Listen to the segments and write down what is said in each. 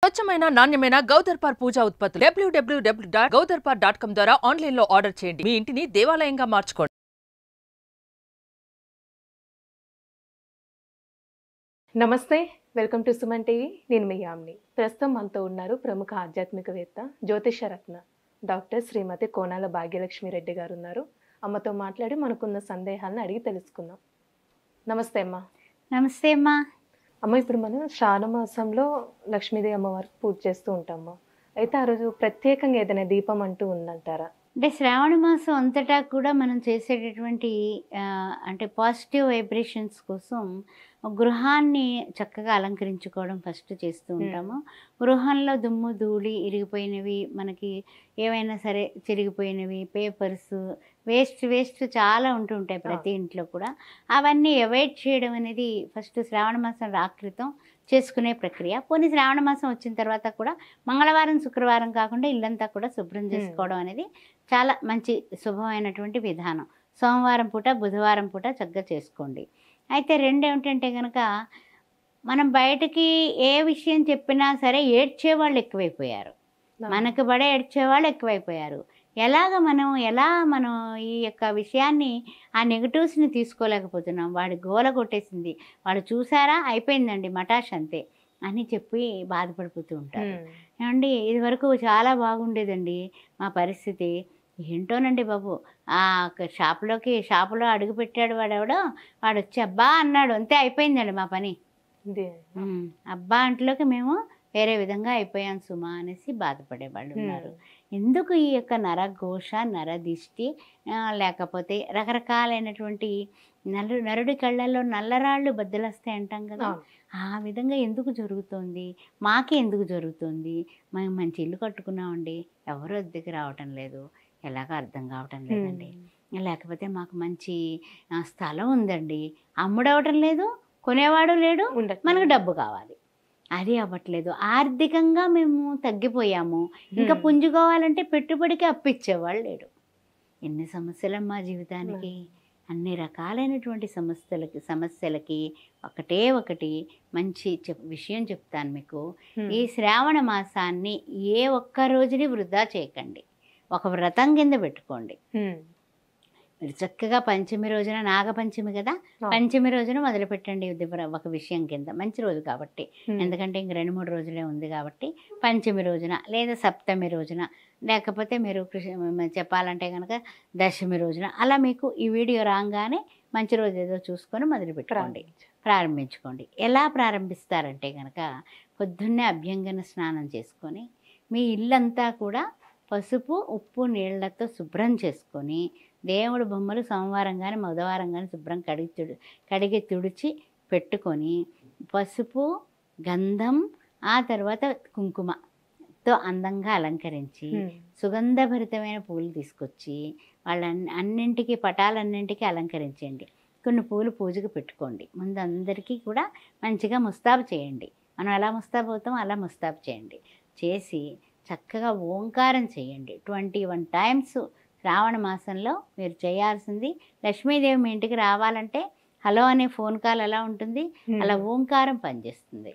స్వచ్ఛమైన నాణ్యమైన గౌదర్పార్ పూజా ఉత్పత్తులు www.gaudarpar.com ద్వారా ఆన్లైన్ లో ఆర్డర్ చేయండి. మీ ఇంటిని దేవాలయంగా మార్చుకోండి. నమస్తే, వెల్కమ్ టు సుమన్ టీవీ. నేను మీ యామ్ని. ప్రస్తుతం మనతో ఉన్నారు ప్రముఖ ఆధ్యాత్మికవేత్త, జ్యోతిషరత్న డాక్టర్ శ్రీమతి కోనాల భాగ్యలక్ష్మి రెడ్డి గారు ఉన్నారు. అమ్మతో మాట్లాడి మనకున్న సందేహాలను అడిగి తెలుసుకుందాం. నమస్తే అమ్మ. నమస్తే అమ్మా. అమ్మ, ఇప్పుడు మనం శ్రావణ మాసంలో లక్ష్మీదేవి అమ్మవారికి పూజ చేస్తూ ఉంటాము. అయితే ఆ రోజు ప్రత్యేకంగా ఏదైనా దీపం అంటూ ఉందంటారా? అంటే శ్రావణ మాసం అంతటా కూడా మనం చేసేటటువంటి అంటే పాజిటివ్ వైబ్రేషన్స్ కోసం గృహాన్ని చక్కగా అలంకరించుకోవడం ఫస్ట్ చేస్తూ ఉంటాము. గృహంలో దుమ్ము ధూళి ఇరిగిపోయినవి, మనకి ఏవైనా సరే చిరిగిపోయినవి, పేపర్స్, వేస్ట్ చాలా ఉంటూ ఉంటాయి ప్రతి ఇంట్లో కూడా. అవన్నీ అవాయిడ్ చేయడం అనేది ఫస్ట్ శ్రావణ మాసం రాకృతం చేసుకునే ప్రక్రియ. పోనీ శ్రావణ మాసం వచ్చిన తర్వాత కూడా మంగళవారం శుక్రవారం కాకుండా ఇల్లంతా కూడా శుభ్రం చేసుకోవడం అనేది చాలా మంచి శుభమైనటువంటి విధానం. సోమవారం పూట బుధవారం పూట చక్కగా చేసుకోండి. అయితే రెండేమిటంటే కనుక మనం బయటకి ఏ విషయం చెప్పినా సరే ఏడ్చేవాళ్ళు ఎక్కువైపోయారు, మనకు బడే ఏడ్చేవాళ్ళు ఎక్కువైపోయారు. ఎలా మనం ఈ యొక్క విషయాన్ని ఆ నెగటివ్స్ని తీసుకోలేకపోతున్నాం. వాడి గోల కొట్టేసింది, వాడు చూసారా అయిపోయిందండి మటాష్ అంతే అని చెప్పి బాధపడిపోతూ ఉంటారు. ఏమండి, ఇది వరకు చాలా బాగుండేదండి మా పరిస్థితి, ఏంటోనండి బాబు, ఆ షాపులో అడుగు పెట్టాడు వాడు వచ్చి అబ్బా అన్నాడు, అంతే అయిపోయిందండి మా పని. అబ్బా అంట్లోకి మేము వేరే విధంగా అయిపోయాం సుమా అనేసి బాధపడేవాళ్ళు ఉన్నారు. ఎందుకు ఈ యొక్క నరఘోష, నరదిష్టి, లేకపోతే రకరకాలైనటువంటి నరుడి కళ్ళల్లో నల్లరాళ్ళు బద్దలొస్తాయి అంటాం కదా, ఆ విధంగా ఎందుకు జరుగుతుంది, మాకే ఎందుకు జరుగుతుంది? మేము మంచి ఇల్లు కట్టుకున్నామండి, ఎవరు అద్దెకి రావటం లేదు, ఎలాగో అర్థం కావటం లేదండి. లేకపోతే మాకు మంచి స్థలం ఉందండి, అమ్ముడవటం లేదు, కొనేవాడు లేడు, మనకు డబ్బు కావాలి, అది అవ్వట్లేదు. ఆర్థికంగా మేము తగ్గిపోయాము, ఇంకా పుంజుకోవాలంటే పెట్టుబడికి అప్పిచ్చేవాళ్ళు లేడు. ఎన్ని సమస్యలమ్మా జీవితానికి. అన్ని రకాలైనటువంటి సమస్యలకి ఒకటి మంచి విషయం చెప్తాను మీకు. ఈ శ్రావణ మాసాన్ని ఏ ఒక్క రోజుని వృధా చేయకండి, ఒక వ్రతం కింద పెట్టుకోండి. మీరు చక్కగా పంచమి రోజున, నాగపంచమి కదా, పంచమి రోజున మొదలు పెట్టండి ఒక విషయం కింద, మంచి రోజు కాబట్టి. ఎందుకంటే ఇంక 2-3 రోజులే ఉంది కాబట్టి పంచమి రోజున, లేదా సప్తమి రోజున, లేకపోతే మీరు చెప్పాలంటే కనుక దశమి రోజున, అలా మీకు ఈ వీడియో రాగానే మంచి రోజు ఏదో చూసుకొని మొదలు పెట్టుకోండి, ప్రారంభించుకోండి. ఎలా ప్రారంభిస్తారంటే కనుక పొద్దున్నే అభ్యంగన స్నానం చేసుకొని మీ ఇల్లంతా కూడా పసుపు ఉప్పు నీళ్లతో శుభ్రం చేసుకొని, దేవుడు బొమ్మలు సోమవారం కానీ బుధవారం కానీ శుభ్రం కడిగి తుడిచి పెట్టుకొని, పసుపు గంధం ఆ తర్వాత కుంకుమతో అందంగా అలంకరించి, సుగంధభరితమైన పూలు తీసుకొచ్చి అన్నింటికి పటాలన్నింటికి అలంకరించండి. కొన్ని పూలు పూజకు పెట్టుకోండి. ముందు అందరికీ కూడా మంచిగా ముస్తాబు చేయండి. మనం ఎలా ముస్తాబు అవుతామో అలా ముస్తాబు చేయండి. చేసి చక్కగా ఓంకారం చేయండి 21 టైమ్స్. శ్రావణ మాసంలో మీరు చేయాల్సింది, లక్ష్మీదేవి మీ ఇంటికి రావాలంటే హలో అనే ఫోన్ కాల్ ఎలా ఉంటుంది అలా ఓంకారం పనిచేస్తుంది.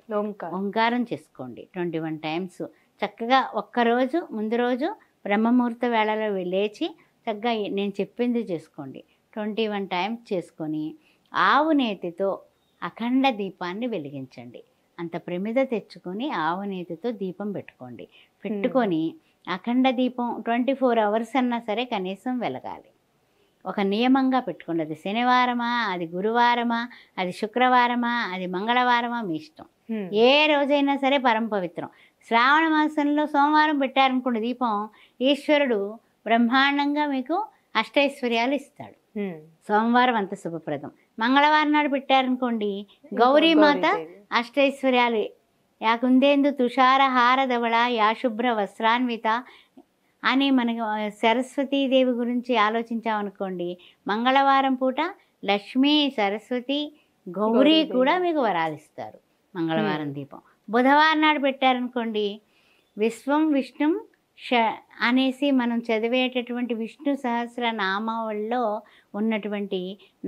ఓంకారం చేసుకోండి 21 టైమ్స్. చక్కగా ఒక్కరోజు ముందు రోజు బ్రహ్మముహూర్త వేళలో లేచి చక్కగా నేను చెప్పింది చేసుకోండి. 21 టైమ్స్ చేసుకొని ఆవు నేతితో అఖండ దీపాన్ని వెలిగించండి. అంత ప్రమిద తెచ్చుకొని ఆవు నేతితో దీపం పెట్టుకొని అఖండ దీపం 24 అవర్స్ అన్నా సరే కనీసం వెలగాలి. ఒక నియమంగా పెట్టుకోండి. అది శనివారమా, అది గురువారమా, అది శుక్రవారమా, అది మంగళవారమా, మీ ఇష్టం. ఏ రోజైనా సరే పరమ పవిత్రం. శ్రావణ మాసంలో సోమవారం పెట్టారనుకోండి దీపం, ఈశ్వరుడు బ్రహ్మాండంగా మీకు అష్టైశ్వర్యాలు ఇస్తాడు. సోమవారం అంత శుభప్రదం. మంగళవారం నాడు పెట్టారనుకోండి, గౌరీమాత అష్టైశ్వర్యాలు, యాకుందేందు తుషారహార ధవళ యాశుభ్ర వస్త్రాన్విత అని మనకు సరస్వతీదేవి గురించి ఆలోచించామనుకోండి, మంగళవారం పూట లక్ష్మీ సరస్వతి గౌరీ కూడా మీకు వరాలిస్తారు మంగళవారం దీపం. బుధవారం నాడు పెట్టారనుకోండి, విశ్వం విష్ణుం అనేసి మనం చదివేటటువంటి విష్ణు సహస్ర నామావళిలో ఉన్నటువంటి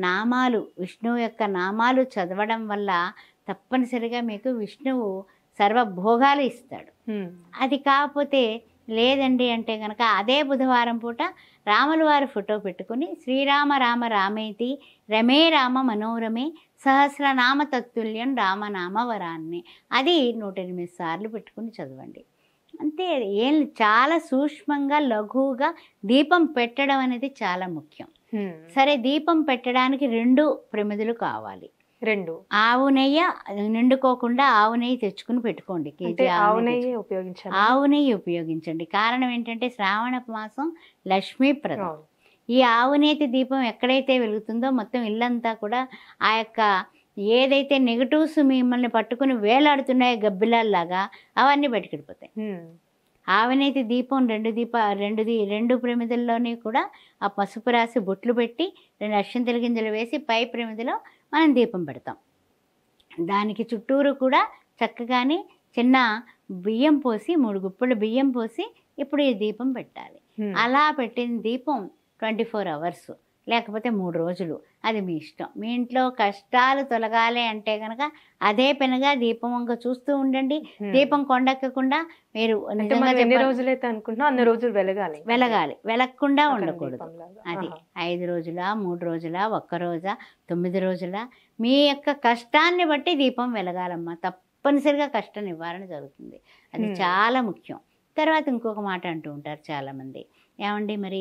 నామాలు, విష్ణువు యొక్క నామాలు చదవడం వల్ల తప్పనిసరిగా మీకు విష్ణువు సర్వభోగాలు ఇస్తాడు. అది కాకపోతే లేదండి అంటే కనుక అదే బుధవారం పూట రాముల వారి ఫోటో పెట్టుకుని శ్రీరామ రామ రామేతి రమే రామ మనోరమే సహస్రనామ తత్తుల్యం రామనామ వరాన్ని అది 108 సార్లు పెట్టుకుని చదవండి. అంతే. ఏం చాలా సూక్ష్మంగా లఘువుగా దీపం పెట్టడం అనేది చాలా ముఖ్యం. సరే, దీపం పెట్టడానికి 2 ప్రమిదలు కావాలి. 2 ఆవు నెయ్యి నిండుకోకుండా ఆవు నెయ్యి తెచ్చుకుని పెట్టుకోండి. కేజీ ఆవు నెయ్యి ఉపయోగించాలి. ఆవు నెయ్యి ఉపయోగించండి. కారణం ఏంటంటే శ్రావణ మాసం లక్ష్మీప్రదం. ఈ ఆవు నేతి దీపం ఎక్కడైతే వెలుగుతుందో మొత్తం ఇల్లంతా కూడా ఆ యొక్క ఏదైతే నెగటివ్స్ మిమ్మల్ని పట్టుకుని వేలాడుతున్నాయో గబ్బిలాల్లాగా అవన్నీ బయటకెళ్ళిపోతాయి. ఆవనేతి దీపం 2 ప్రమిదల్లోని కూడా ఆ పసుపు రాసి బొట్లు పెట్టి 2 అక్షంతల గింజలు వేసి పై ప్రమిదలో మనం దీపం పెడతాం. దానికి చుట్టూరు కూడా చక్కగాని చిన్న బియ్యం పోసి 3 గుప్పెళ్ళు బియ్యం పోసి ఇప్పుడు ఈ దీపం పెట్టాలి. అలా పెట్టిన దీపం 24 అవర్స్ లేకపోతే 3 రోజులు, అది మీ ఇష్టం. మీ ఇంట్లో కష్టాలు తొలగాలి అంటే కనుక అదే పెనగా దీపం వంక చూస్తూ ఉండండి. దీపం కొండెక్కకుండా మీరు ఎన్ని రోజులైతే అనుకుంటున్నా అన్ని రోజులు వెలగాలి. వెలగకుండా ఉండకూడదు. అది 5 రోజుల 3 రోజుల 1 రోజా 9 రోజుల మీ యొక్క కష్టాన్ని బట్టి దీపం వెలగాలమ్మా. తప్పనిసరిగా కష్ట నివారణ జరుగుతుంది. అది చాలా ముఖ్యం. తర్వాత ఇంకొక మాట అంటూ ఉంటారు చాలామంది, ఏమండి మరి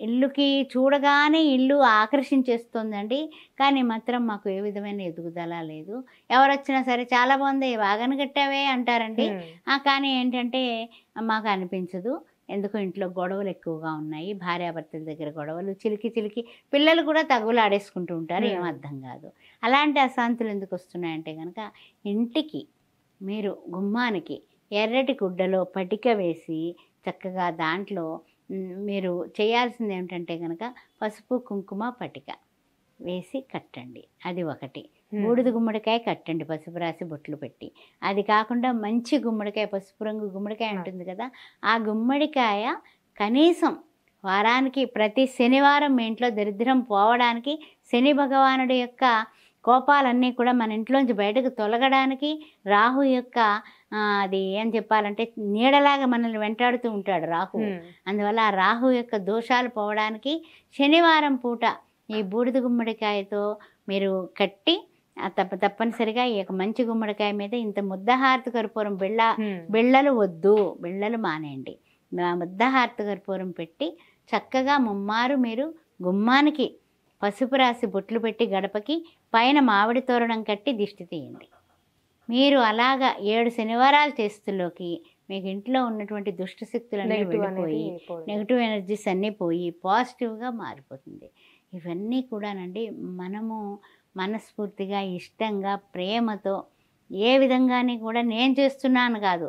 ఇల్లుకి చూడగానే ఇల్లు ఆకర్షించేస్తుందండి, కానీ మాత్రం మాకు ఏ విధమైన ఎదుగుదల లేదు, ఎవరు వచ్చినా సరే చాలా బాగుంది బాగానే కట్టావే అంటారండి. కానీ ఏంటంటే మాకు అనిపించదు, ఎందుకో ఇంట్లో గొడవలు ఎక్కువగా ఉన్నాయి, భార్యాభర్తల దగ్గర గొడవలు, చిలికి పిల్లలు కూడా తగులు ఆడేసుకుంటూ ఉంటారు, ఏం అర్థం కాదు. అలాంటి అశాంతులు ఎందుకు వస్తున్నాయంటే కనుక ఇంటికి మీరు గుమ్మానికి ఎర్రటి గుడ్డలో పటిక వేసి చక్కగా దాంట్లో మీరు చేయాల్సింది ఏమిటంటే కనుక పసుపు కుంకుమ పటిక వేసి కట్టండి. అది ఒకటి. బూడిద గుమ్మడికాయ కట్టండి పసుపు రాసి బొట్లు పెట్టి. అది కాకుండా మంచి గుమ్మడికాయ, పసుపు రంగు గుమ్మడికాయ ఉంటుంది కదా, ఆ గుమ్మడికాయ కనీసం వారానికి ప్రతి శనివారం మీ ఇంట్లో దరిద్రం పోవడానికి, శని భగవానుడి యొక్క కోపాలన్నీ కూడా మన ఇంట్లోంచి బయటకు తొలగడానికి, రాహు యొక్క అది ఏం చెప్పాలంటే నీడలాగా మనల్ని వెంటాడుతూ ఉంటాడు రాహు. అందువల్ల ఆ రాహు యొక్క దోషాలు పోవడానికి శనివారం పూట ఈ బూడిద గుమ్మడికాయతో మీరు కట్టి తప్పనిసరిగా ఈ యొక్క మంచి గుమ్మడికాయ మీద ఇంత ముద్దహారతి కర్పూరం బిళ్ళలు వద్దు, బిళ్ళలు మానేయండి, ముద్దహారతి కర్పూరం పెట్టి చక్కగా ముమ్మారు మీరు గుమ్మానికి పసుపు రాసి బొట్లు పెట్టి గడపకి పైన మామిడి తోరణం కట్టి దిష్టి తీయండి. మీరు అలాగా 7 శనివారాలు చేస్తులోకి మీకు ఇంట్లో ఉన్నటువంటి దుష్ట శక్తులన్నీ వెళ్ళిపోయి నెగిటివ్ ఎనర్జీస్ అన్నీ పోయి పాజిటివ్గా మారిపోతుంది. ఇవన్నీ కూడానండి మనము మనస్ఫూర్తిగా ఇష్టంగా ప్రేమతో ఏ విధంగానే కూడా నేను చేస్తున్నాను కాదు,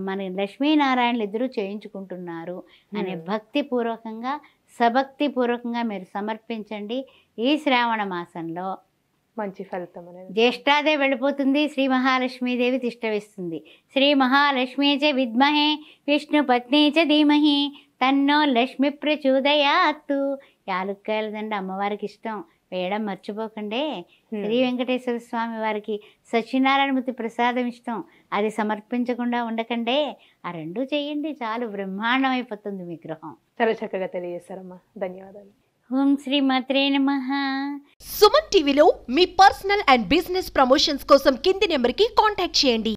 మన లక్ష్మీనారాయణలు ఇద్దరూ చేయించుకుంటున్నారు అనే భక్తిపూర్వకంగా సభక్తిపూర్వకంగా మీరు సమర్పించండి. ఈ శ్రావణ మాసంలో మంచి ఫలితం అనేది జ్యేష్ఠాదే వెళ్ళిపోతుంది, శ్రీ మహాలక్ష్మీదేవి తిష్టవేస్తుంది. శ్రీ మహాలక్ష్మీ చ విద్మహే విష్ణు పత్ని చ ధీమహి తన్నో లక్ష్మి ప్రచోదయాత్తు. యాలుక్కాయల దండ అమ్మవారికి ఇష్టం, వేయడం మర్చిపోకండి. శ్రీ వెంకటేశ్వర స్వామి వారికి సత్యనారాయణమూర్తి ప్రసాదం ఇష్టం, అది సమర్పించకుండా ఉండకండి. ఆ 2 చేయండి చాలు, బ్రహ్మాండమైపోతుంది మీ గృహం. చాలా చక్కగా తెలియజేశారమ్మా, ధన్యవాదాలు. ఓం శ్రీ మాత్రే నమః. సుమన్ టీవీలో మీ పర్సనల్ అండ్ బిజినెస్ ప్రమోషన్స్ కోసం కింది నెంబర్కి కాంటాక్ట్ చేయండి.